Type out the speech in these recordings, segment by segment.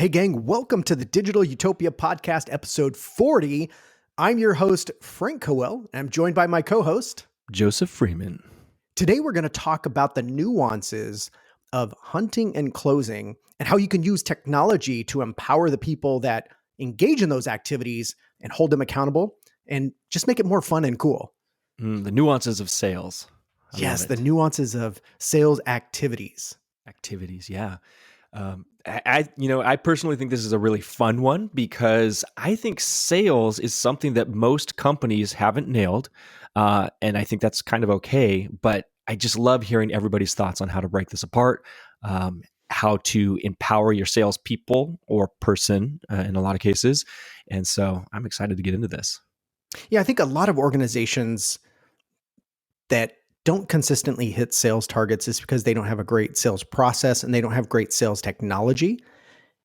Hey, gang, welcome to the Digital Utopia Podcast, episode 40. I'm your host, Frank Coel, and I'm joined by my co-host, Joseph Freeman. Today, we're going to talk about the nuances of hunting and closing and how you can use technology to empower the people that engage in those activities and hold them accountable and just make it more fun and cool. The nuances of sales. Yes, the nuances of sales activities. Yeah. I personally think this is a really fun one because I think sales is something that most companies haven't nailed. And I think that's kind of okay, but I just love hearing everybody's thoughts on how to break this apart, how to empower your salespeople or person in a lot of cases. And so I'm excited to get into this. Yeah, I think a lot of organizations that don't consistently hit sales targets is because they don't have a great sales process and they don't have great sales technology.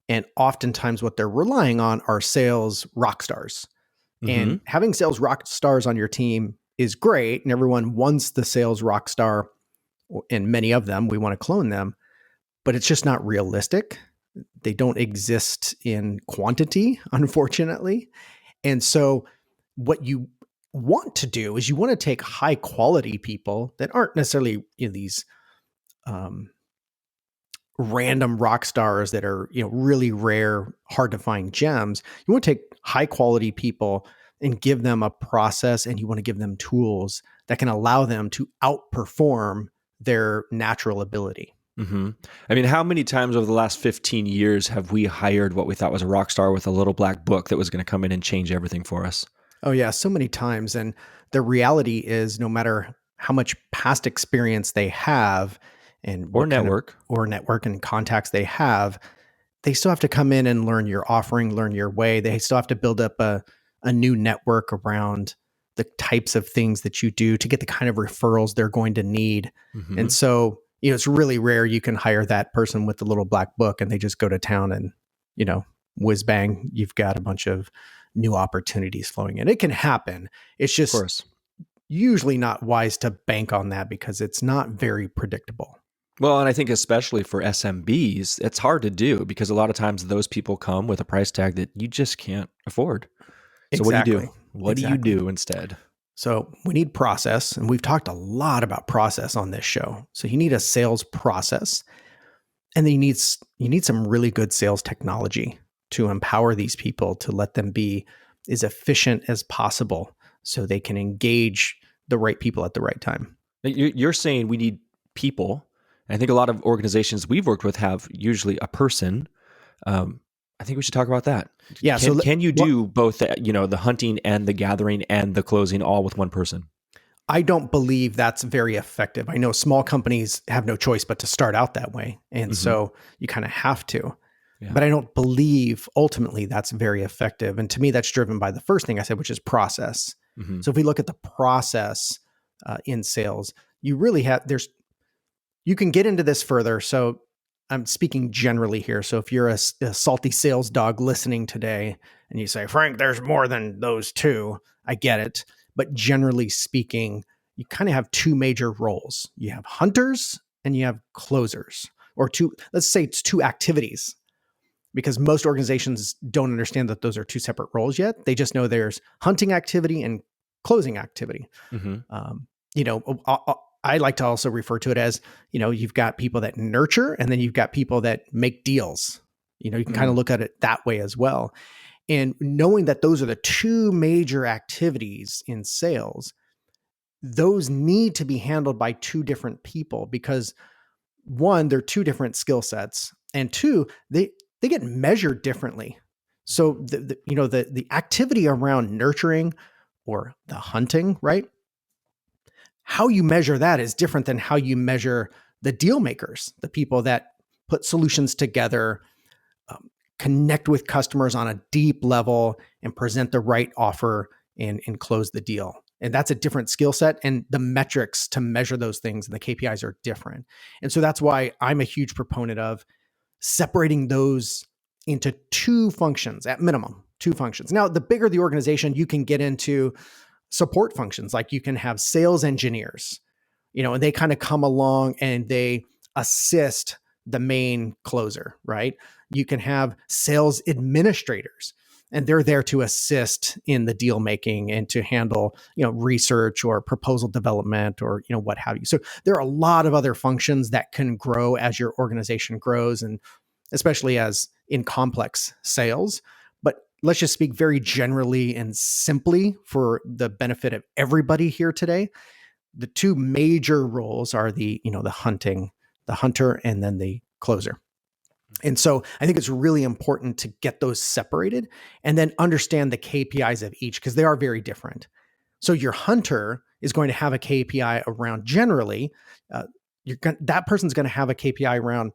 And oftentimes what they're relying on are sales rock stars. And having sales rock stars on your team is great. And everyone wants the sales rock star, and many of them, we want to clone them, but it's just not realistic. They don't exist in quantity, unfortunately. And so what you want to do is you want to take high quality people that aren't necessarily these random rock stars that are really rare, hard to find gems. You want to take high quality people and give them a process, and you want to give them tools that can allow them to outperform their natural ability. I mean, how many times over the last 15 years have we hired what we thought was a rock star with a little black book that was going to come in and change everything for us? Oh yeah, so many times. And the reality is no matter how much past experience they have and Or network. Network and contacts they have, they still have to come in and learn your offering, learn your way. They still have to build up a new network around the types of things that you do to get the kind of referrals they're going to need. And so, it's really rare you can hire that person with the little black book and they just go to town and, whiz bang, you've got a bunch of new opportunities flowing in. It can happen. It's just usually not wise to bank on that because it's not very predictable. Well, and I think especially for SMBs, it's hard to do because a lot of times those people come with a price tag that you just can't afford. So what do you do? What do you do instead? So we need process, and we've talked a lot about process on this show. So you need a sales process, and then you need some really good sales technology to empower these people to let them be as efficient as possible so they can engage the right people at the right time. You're saying we need people. I think a lot of organizations we've worked with have usually a person. I think we should talk about that. Yeah. Can you do both, the hunting and the gathering and the closing all with one person? I don't believe that's very effective. I know small companies have no choice but to start out that way. And so you kind of have to. Yeah. But I don't believe ultimately that's very effective. And to me, that's driven by the first thing I said, which is process. So if we look at the process in sales, you really have, you can get into this further. So I'm speaking generally here. So if you're a salty sales dog listening today and you say, Frank, there's more than those two, I get it. But generally speaking, you kind of have two major roles. You have hunters and you have closers, or let's say it's two activities, because most organizations don't understand that those are two separate roles yet. They just know there's hunting activity and closing activity. I like to also refer to it as, you've got people that nurture and then you've got people that make deals. You can kind of look at it that way as well. And knowing that those are the two major activities in sales, those need to be handled by two different people because one, they're two different skill sets, and two, they get measured differently. So the activity around nurturing or the hunting, right? How you measure that is different than how you measure the deal makers, the people that put solutions together, connect with customers on a deep level and present the right offer and close the deal. And that's a different skill set, and the metrics to measure those things and the KPIs are different. And so that's why I'm a huge proponent of separating those into two functions, at minimum, two functions. Now, the bigger the organization, you can get into support functions. Like you can have sales engineers, and they kind of come along and they assist the main closer, right? You can have sales administrators, and they're there to assist in the deal making and to handle, research or proposal development or, what have you. So there are a lot of other functions that can grow as your organization grows, and especially as in complex sales. But let's just speak very generally and simply for the benefit of everybody here today. The two major roles are the hunter and then the closer. And so I think it's really important to get those separated and then understand the KPIs of each, because they are very different. So your hunter is going to have a KPI around generally, that person's going to have a KPI around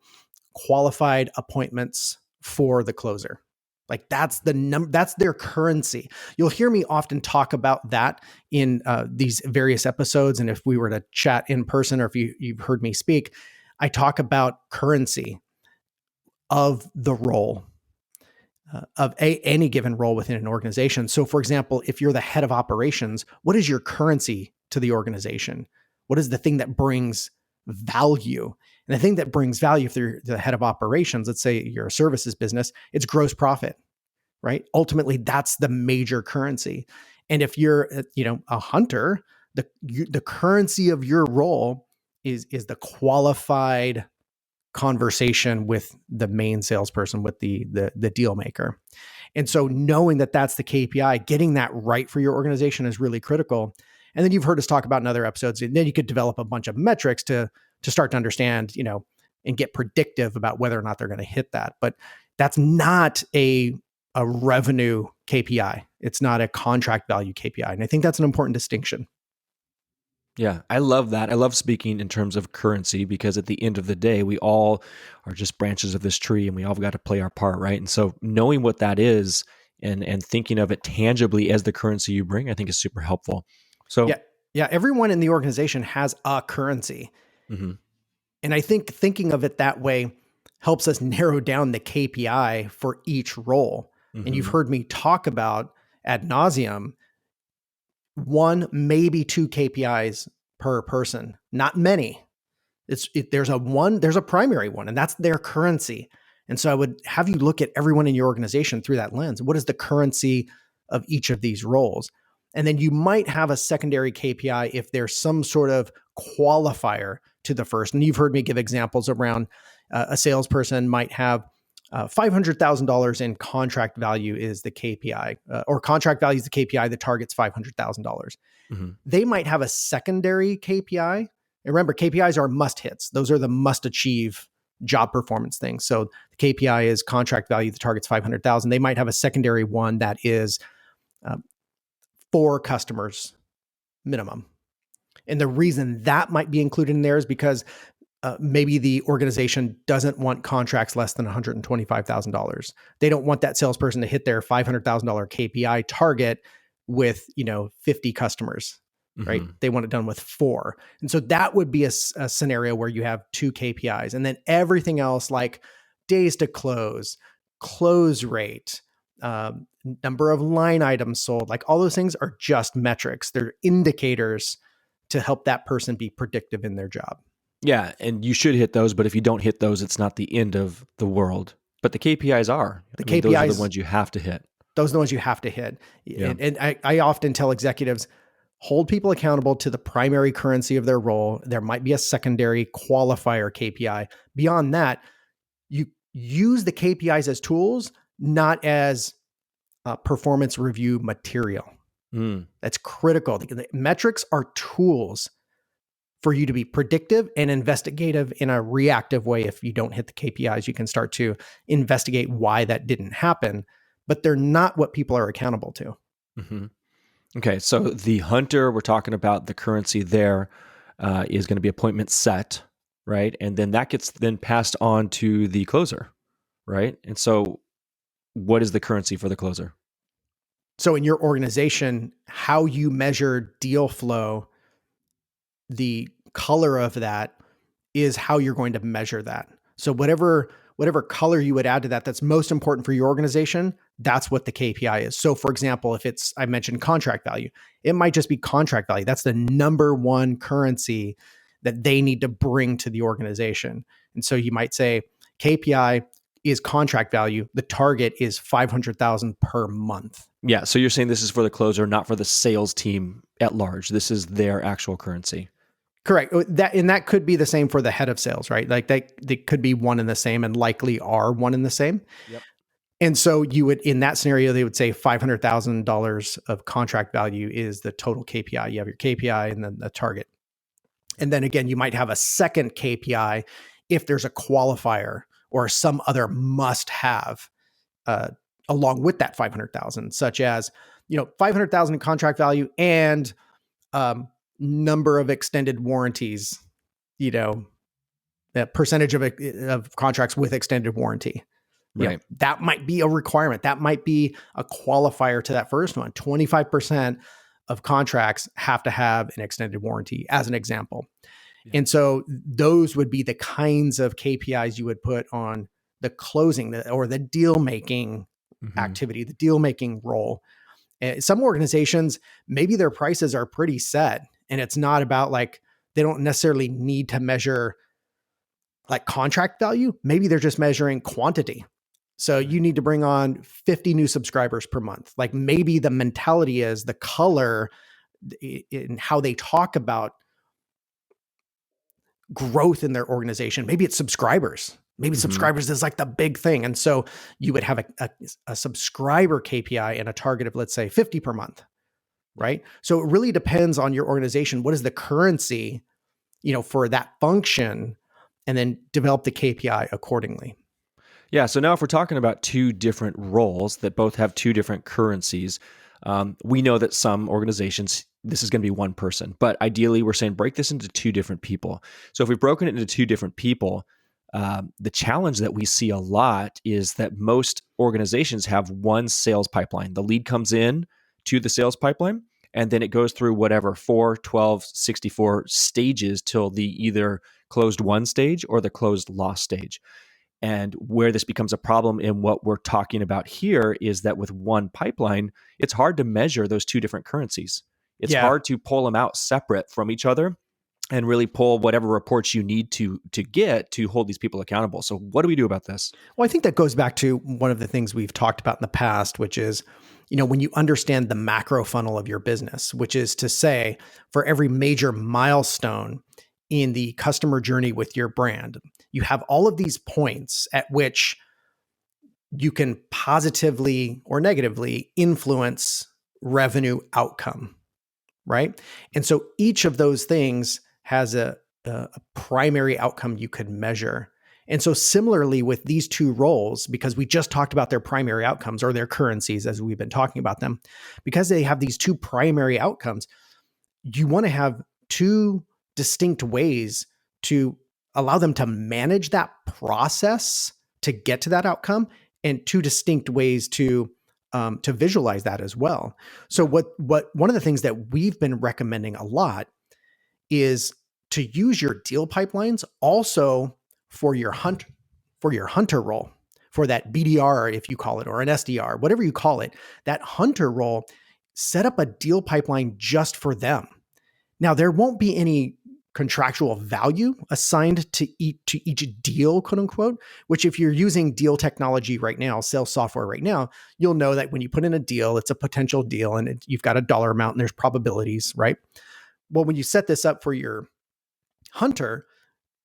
qualified appointments for the closer. Like that's that's their currency. You'll hear me often talk about that in these various episodes. And if we were to chat in person, or if you've heard me speak, I talk about currency of the role, of any given role within an organization. So for example, if you're the head of operations, what is your currency to the organization? What is the thing that brings value? And the thing that brings value, if you're the head of operations, let's say you're a services business, it's gross profit, right? Ultimately, that's the major currency. And if you're, a hunter, the currency of your role is the qualified conversation with the main salesperson, with the deal maker. And so knowing that that's the KPI, getting that right for your organization is really critical. And then you've heard us talk about in other episodes, and then you could develop a bunch of metrics to start to understand, and get predictive about whether or not they're going to hit that. But that's not a revenue KPI. It's not a contract value KPI. And I think that's an important distinction. Yeah, I love that. I love speaking in terms of currency, because at the end of the day, we all are just branches of this tree and we all got to play our part, right? And so knowing what that is and thinking of it tangibly as the currency you bring, I think is super helpful. So yeah, everyone in the organization has a currency. Mm-hmm. And I think thinking of it that way helps us narrow down the KPI for each role. Mm-hmm. And you've heard me talk about ad nauseum, 1, maybe 2 KPIs per person, not many. There's a primary one, and that's their currency. And so I would have you look at everyone in your organization through that lens. What is the currency of each of these roles? And then you might have a secondary KPI if there's some sort of qualifier to the first. And you've heard me give examples around a salesperson might have $500,000 in contract value is the KPI, or contract value is the KPI that targets $500,000. Mm-hmm. They might have a secondary KPI. And remember, KPIs are must hits. Those are the must achieve job performance things. So the KPI is contract value that targets 500,000. They might have a secondary one that is 4 customers minimum. And the reason that might be included in there is because maybe the organization doesn't want contracts less than $125,000. They don't want that salesperson to hit their $500,000 KPI target with 50 customers, right? Mm-hmm. They want it done with 4. And so that would be a scenario where you have 2 KPIs, and then everything else like days to close rate, number of line items sold, like all those things are just metrics. They're indicators to help that person be predictive in their job. Yeah, and you should hit those, but if you don't hit those, it's not the end of the world. But the KPIs are. KPIs, those are the ones you have to hit. Those are the ones you have to hit. Yeah. And I often tell executives, hold people accountable to the primary currency of their role. There might be a secondary qualifier KPI. Beyond that, you use the KPIs as tools, not as performance review material. That's critical. The metrics are tools for you to be predictive and investigative in a reactive way. If you don't hit the KPIs, you can start to investigate why that didn't happen, but they're not what people are accountable to. Mm-hmm. Okay, so the hunter, we're talking about the currency there is going to be appointment set, right? And then that gets then passed on to the closer, right? And so what is the currency for the closer? So in your organization, how you measure deal flow, the color of that is how you're going to measure that. So whatever color you would add to that, that's most important for your organization, that's what the KPI is. So for example, if I mentioned contract value, it might just be contract value. That's the number one currency that they need to bring to the organization. And so you might say KPI is contract value. The target is 500,000 per month. Yeah. So you're saying this is for the closer, not for the sales team at large. This is their actual currency. Correct. That could be the same for the head of sales, right? Like they could be one and the same, and likely are one and the same. Yep. And so you would, in that scenario, they would say $500,000 of contract value is the total KPI. You have your KPI and then the target. And then again, you might have a second KPI if there's a qualifier or some other must-have along with that 500,000, such as 500,000 in contract value and number of extended warranties. A percentage of contracts with extended warranty. Right. That might be a requirement. That might be a qualifier to that first one. 25% of contracts have to have an extended warranty, as an example. Yeah. And so those would be the kinds of KPIs you would put on the closing or the deal-making activity, the deal-making role. Some organizations, maybe their prices are pretty set, and it's not about they don't necessarily need to measure contract value. Maybe they're just measuring quantity. So you need to bring on 50 new subscribers per month. Maybe the mentality is the color in how they talk about growth in their organization. Maybe it's subscribers. Maybe subscribers is the big thing. And so you would have a subscriber KPI and a target of, let's say, 50 per month, right? So it really depends on your organization. What is the currency, for that function, and then develop the KPI accordingly. Yeah. So now if we're talking about two different roles that both have two different currencies, we know that some organizations, this is going to be one person, but ideally we're saying break this into two different people. So if we've broken it into two different people, the challenge that we see a lot is that most organizations have one sales pipeline. The lead comes in to the sales pipeline, and then it goes through whatever 4, 12, 64 stages till the either closed won stage or the closed lost stage. And where this becomes a problem in what we're talking about here is that with one pipeline, it's hard to measure those two different currencies. It's hard to pull them out separate from each other and really pull whatever reports you need to get to hold these people accountable. So what do we do about this? Well, I think that goes back to one of the things we've talked about in the past, which is, when you understand the macro funnel of your business, which is to say, for every major milestone in the customer journey with your brand, you have all of these points at which you can positively or negatively influence revenue outcome, right? And so each of those things has a primary outcome you could measure. And so similarly with these two roles, because we just talked about their primary outcomes or their currencies as we've been talking about them, because they have these two primary outcomes, you want to have two distinct ways to allow them to manage that process to get to that outcome, and two distinct ways to visualize that as well. So what one of the things that we've been recommending a lot is to use your deal pipelines also for your hunter role, for that BDR, if you call it, or an SDR, whatever you call it, that hunter role. Set up a deal pipeline just for them. Now, there won't be any contractual value assigned to each deal, quote unquote, which if you're using deal technology right now, sales software right now, you'll know that when you put in a deal, it's a potential deal and you've got a dollar amount and there's probabilities, right? Well, when you set this up for your hunter,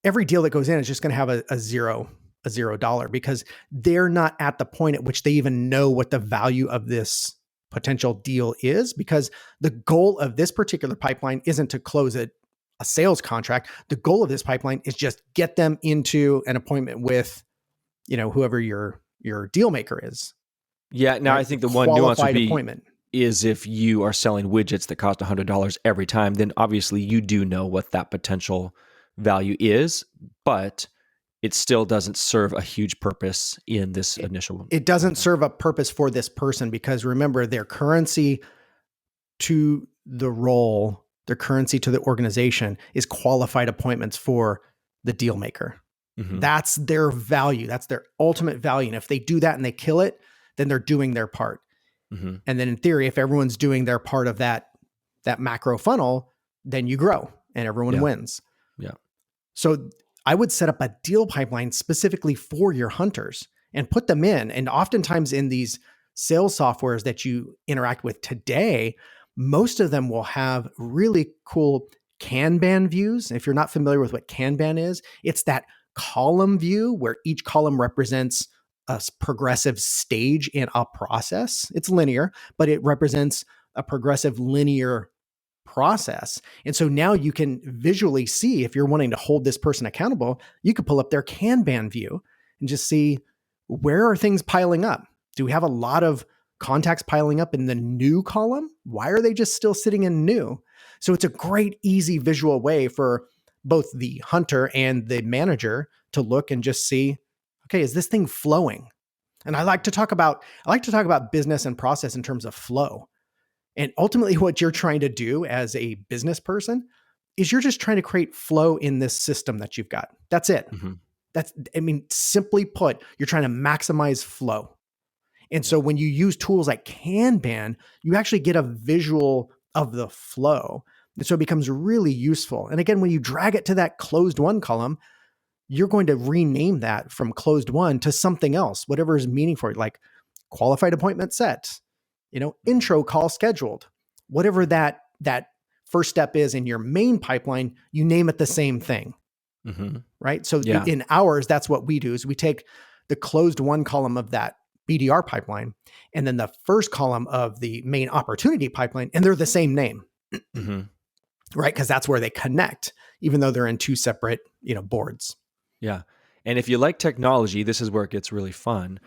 every deal that goes in is just going to have a $0 because they're not at the point at which they even know what the value of this potential deal is, because the goal of this particular pipeline isn't to close a sales contract. The goal of this pipeline is just get them into an appointment with, whoever your deal maker is. Yeah. Now, right? I think the one nuance would be appointment is if you are selling widgets that cost $100 every time, then obviously you do know what that potential value is, but it still doesn't serve a huge purpose in this initial. It doesn't serve a purpose for this person, because remember, their currency to the role, their currency to the organization is qualified appointments for the deal maker. Mm-hmm. That's their value. That's their ultimate value. And if they do that and they kill it, then they're doing their part. Mm-hmm. And then in theory, if everyone's doing their part of that macro funnel, then you grow and everyone wins. Yeah. So I would set up a deal pipeline specifically for your hunters and put them in. And oftentimes in these sales softwares that you interact with today, most of them will have really cool Kanban views. If you're not familiar with what Kanban is, it's that column view where each column represents a progressive stage in a process. It's linear, but it represents a progressive linear process. And so now you can visually see, if you're wanting to hold this person accountable, you could pull up their Kanban view and just see, where are things piling up? Do we have a lot of contacts piling up in the new column? Why are they just still sitting in new? So it's a great, easy visual way for both the hunter and the manager to look and just see, okay, is this thing flowing? And I like to talk about business and process in terms of flow. And ultimately, what you're trying to do as a business person is you're just trying to create flow in this system that you've got. That's it. Mm-hmm. Simply put, you're trying to maximize flow. And so when you use tools like Kanban, you actually get a visual of the flow. And so it becomes really useful. And again, when you drag it to that closed one column, you're going to rename that from closed one to something else, whatever is meaningful, like qualified appointment set, intro call scheduled, whatever that first step is in your main pipeline, you name it the same thing. Mm-hmm. Right. So in ours, that's what we do is we take the closed one column of that BDR pipeline and then the first column of the main opportunity pipeline, and they're the same name. Mm-hmm. Right. Because that's where they connect, even though they're in two separate, boards. Yeah. And if you like technology, this is where it gets really fun.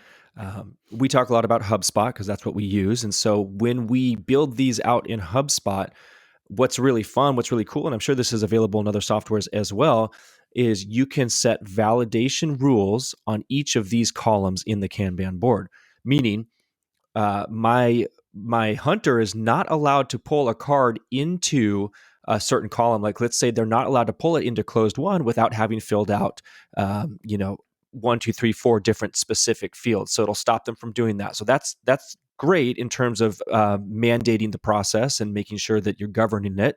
We talk a lot about HubSpot because that's what we use. And so when we build these out in HubSpot, what's really fun, what's really cool, and I'm sure this is available in other softwares as well, is you can set validation rules on each of these columns in the Kanban board. Meaning, my hunter is not allowed to pull a card into a certain column. Like, let's say they're not allowed to pull it into closed one without having filled out, 1, 2, 3, 4 different specific fields. So it'll stop them from doing that. So that's great in terms of mandating the process and making sure that you're governing it.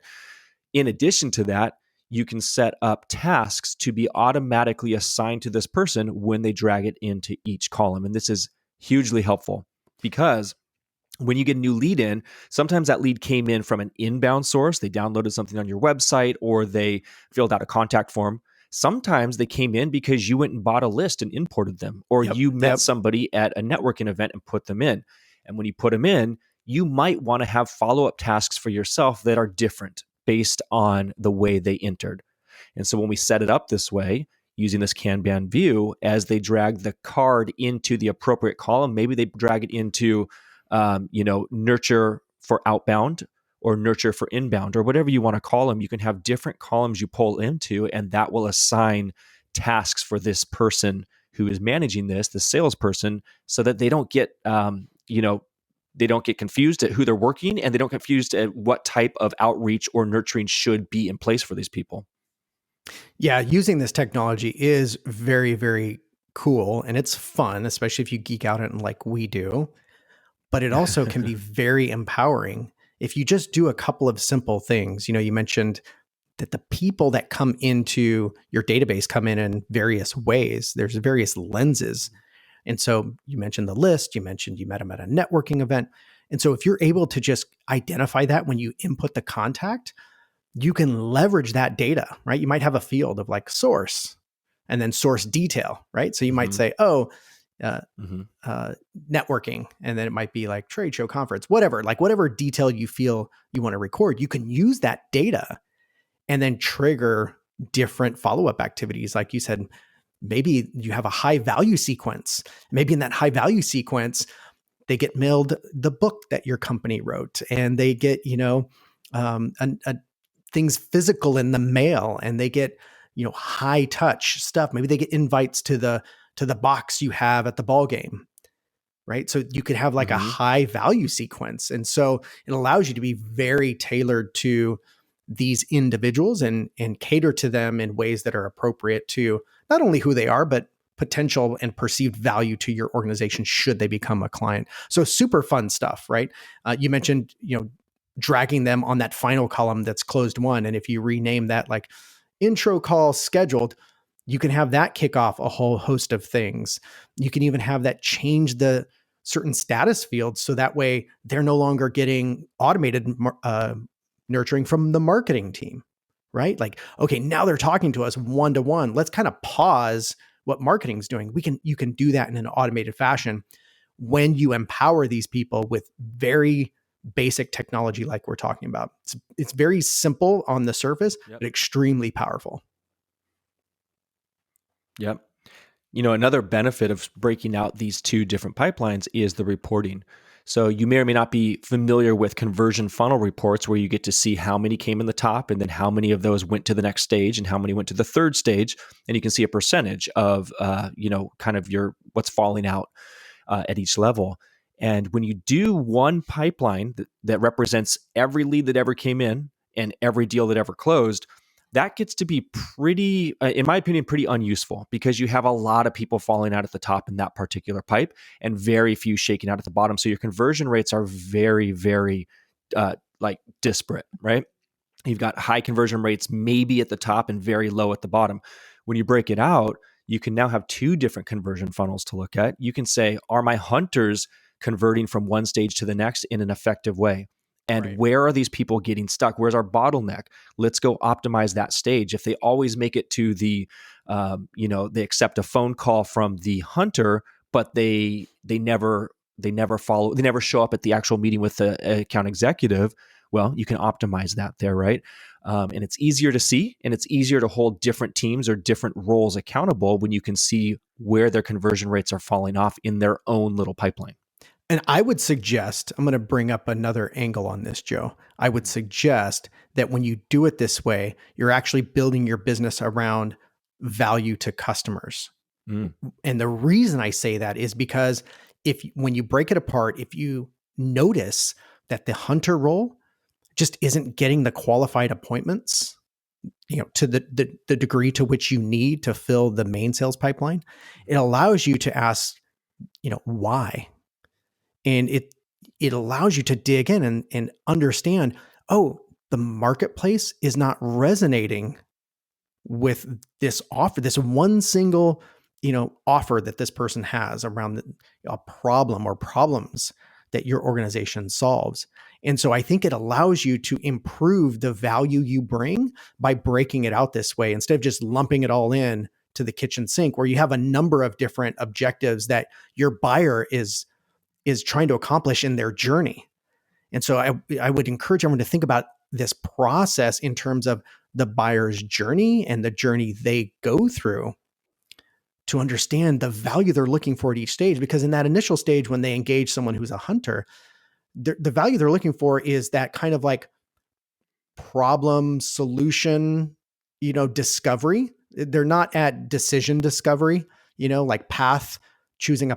In addition to that, you can set up tasks to be automatically assigned to this person when they drag it into each column. And this is hugely helpful because when you get a new lead in, sometimes that lead came in from an inbound source. They downloaded something on your website or they filled out a contact form. Sometimes they came in because you went and bought a list and imported them, or you met somebody at a networking event and put them in. And when you put them in, you might want to have follow-up tasks for yourself that are different based on the way they entered. And so when we set it up this way, using this Kanban view, as they drag the card into the appropriate column, maybe they drag it into nurture for outbound or nurture for inbound or whatever you want to call them. You can have different columns you pull into, and that will assign tasks for this person who is managing this, the salesperson, so that they don't get, they don't get confused at who they're working, and they don't get confused at what type of outreach or nurturing should be in place for these people. Yeah, using this technology is very, very cool, and it's fun, especially if you geek out on it like we do. But it also can be very empowering if you just do a couple of simple things. You mentioned that the people that come into your database come in various ways. There's various lenses. And so you mentioned the list, you mentioned you met them at a networking event. And so if you're able to just identify that when you input the contact, you can leverage that data, right? You might have a field of like source and then source detail, right? So you might say, networking, and then it might be like trade show, conference, whatever detail you feel you want to record. You can use that data and then trigger different follow-up activities. Like you said, maybe you have a high value sequence. Maybe in that high value sequence, they get mailed the book that your company wrote, and they get, things physical in the mail, and they get, high touch stuff. Maybe they get invites to the box you have at the ball game, right? So you could have like a high value sequence. And so it allows you to be very tailored to these individuals and cater to them in ways that are appropriate to not only who they are, but potential and perceived value to your organization should they become a client. So super fun stuff, right? You mentioned, dragging them on that final column that's closed one. And if you rename that like intro call scheduled, you can have that kick off a whole host of things. You can even have that change the certain status fields so that way they're no longer getting automated nurturing from the marketing team, right? Like, okay, now they're talking to us one to one. Let's kind of pause what marketing's doing. You can do that in an automated fashion when you empower these people with very basic technology like we're talking about. It's very simple on the surface, but extremely powerful. Yep. Another benefit of breaking out these two different pipelines is the reporting. So you may or may not be familiar with conversion funnel reports where you get to see how many came in the top and then how many of those went to the next stage and how many went to the third stage. And you can see a percentage of, kind of what's falling out at each level. And when you do one pipeline that represents every lead that ever came in and every deal that ever closed, that gets to be pretty, in my opinion, pretty unuseful because you have a lot of people falling out at the top in that particular pipe and very few shaking out at the bottom. So your conversion rates are very, very disparate, right? You've got high conversion rates maybe at the top and very low at the bottom. When you break it out, you can now have two different conversion funnels to look at. You can say, are my hunters converting from one stage to the next in an effective way? And where are these people getting stuck? Where's our bottleneck? Let's go optimize that stage. If they always make it to the, they accept a phone call from the hunter, but they never show up at the actual meeting with the account executive. Well, you can optimize that there, right? And it's easier to see, and it's easier to hold different teams or different roles accountable when you can see where their conversion rates are falling off in their own little pipeline. And I would suggest, I'm going to bring up another angle on this, Joe. I would suggest that when you do it this way, you're actually building your business around value to customers. And the reason I say that is because when you break it apart, if you notice that the hunter role just isn't getting the qualified appointments, to the degree to which you need to fill the main sales pipeline, it allows you to ask, why? And it allows you to dig in and understand, the marketplace is not resonating with this offer, this one single, offer that this person has around a problem or problems that your organization solves. And so I think it allows you to improve the value you bring by breaking it out this way, instead of just lumping it all in to the kitchen sink, where you have a number of different objectives that your buyer is trying to accomplish in their journey. And so I would encourage everyone to think about this process in terms of the buyer's journey and the journey they go through to understand the value they're looking for at each stage. Because in that initial stage, when they engage someone who's a hunter, the value they're looking for is that kind of like problem solution, discovery. They're not at decision discovery, like choosing a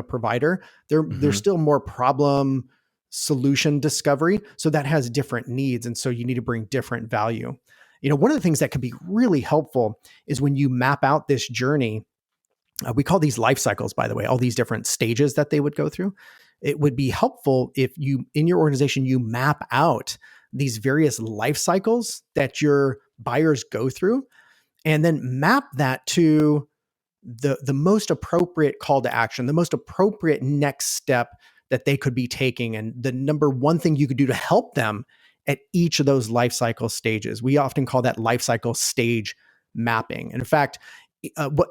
provider. They're still more problem solution discovery. So that has different needs. And so you need to bring different value. One of the things that can be really helpful is when you map out this journey. We call these life cycles, by the way, all these different stages that they would go through. It would be helpful if in your organization, you map out these various life cycles that your buyers go through, and then map that to the most appropriate call to action, the most appropriate next step that they could be taking, and the number one thing you could do to help them at each of those life cycle stages. We often call that life cycle stage mapping. And in fact,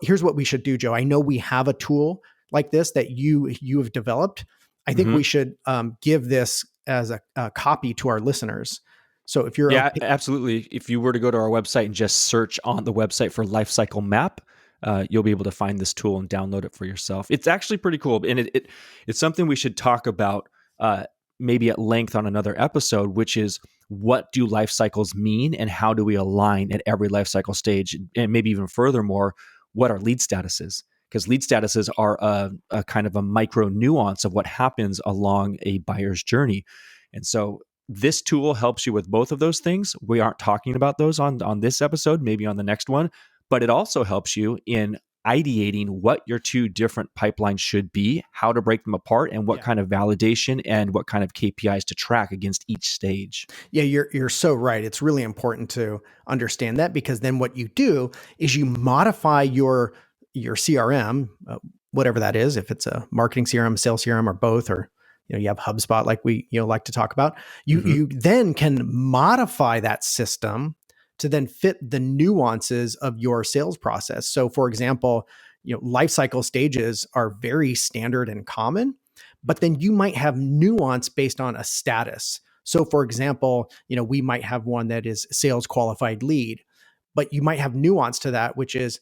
here's what we should do, Joe. I know we have a tool like this that you have developed. I think we should give this as a copy to our listeners. So if you're absolutely. If you were to go to our website and just search on the website for Lifecycle Map, you'll be able to find this tool and download it for yourself. It's actually pretty cool, and it's something we should talk about maybe at length on another episode, which is, what do life cycles mean and how do we align at every life cycle stage? And maybe even furthermore, what are lead statuses? Because lead statuses are a kind of a micro nuance of what happens along a buyer's journey. And so this tool helps you with both of those things. We aren't talking about those on this episode, maybe on the next one, but it also helps you in ideating what your two different pipelines should be, how to break them apart, and what kind of validation and what kind of KPIs to track against each stage. Yeah, you're so right. It's really important to understand that, because then what you do is you modify your CRM, whatever that is, if it's a marketing CRM, sales CRM, or both, or you have HubSpot like we like to talk about. You then can modify that system to then fit the nuances of your sales process. So, for example, life cycle stages are very standard and common, but then you might have nuance based on a status. So, for example, we might have one that is sales qualified lead, but you might have nuance to that, which is,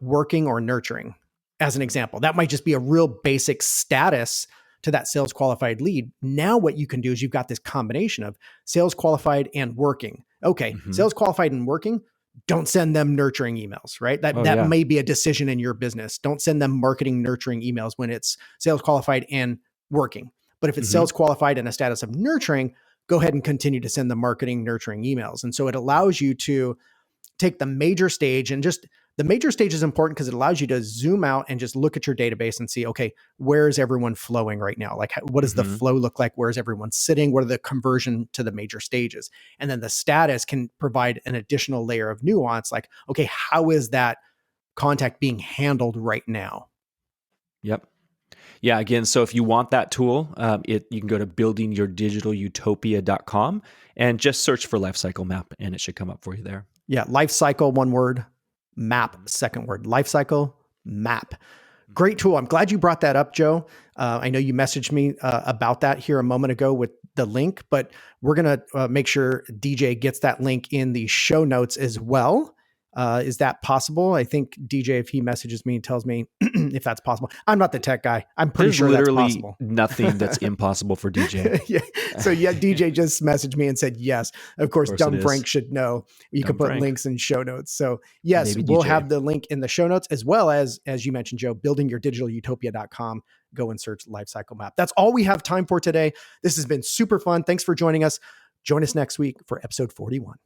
working or nurturing. As an example, that might just be a real basic status to that sales qualified lead. Now, what you can do is you've got this combination of sales qualified and working. Okay, sales qualified and working, don't send them nurturing emails, right? That may be a decision in your business. Don't send them marketing nurturing emails when it's sales qualified and working. But if it's sales qualified and a status of nurturing, go ahead and continue to send the marketing nurturing emails. And so it allows you to take the major stage, and just the major stage is important because it allows you to zoom out and just look at your database and see, okay, where is everyone flowing right now? Like, what does the flow look like? Where is everyone sitting? What are the conversion to the major stages? And then the status can provide an additional layer of nuance. Like, okay, how is that contact being handled right now? Yep. Yeah, again, so if you want that tool, you can go to buildingyourdigitalutopia.com and just search for Lifecycle Map, and it should come up for you there. Yeah, Lifecycle, one word, map, second word, Lifecycle Map. Great tool. I'm glad you brought that up, Joe. I know you messaged me about that here a moment ago with the link, but we're going to make sure DJ gets that link in the show notes as well. Is that possible? I think DJ, if he messages me and tells me if that's possible, I'm not the tech guy. I'm pretty sure that's possible. Nothing that's impossible for DJ. Yeah. So DJ just messaged me and said yes. Of course, Dumb Frank should know. You can put links in show notes. So yes, we'll have the link in the show notes, as well as you mentioned, Joe, buildingyourdigitalutopia.com. Go and search Lifecycle Map. That's all we have time for today. This has been super fun. Thanks for joining us. Join us next week for episode 41.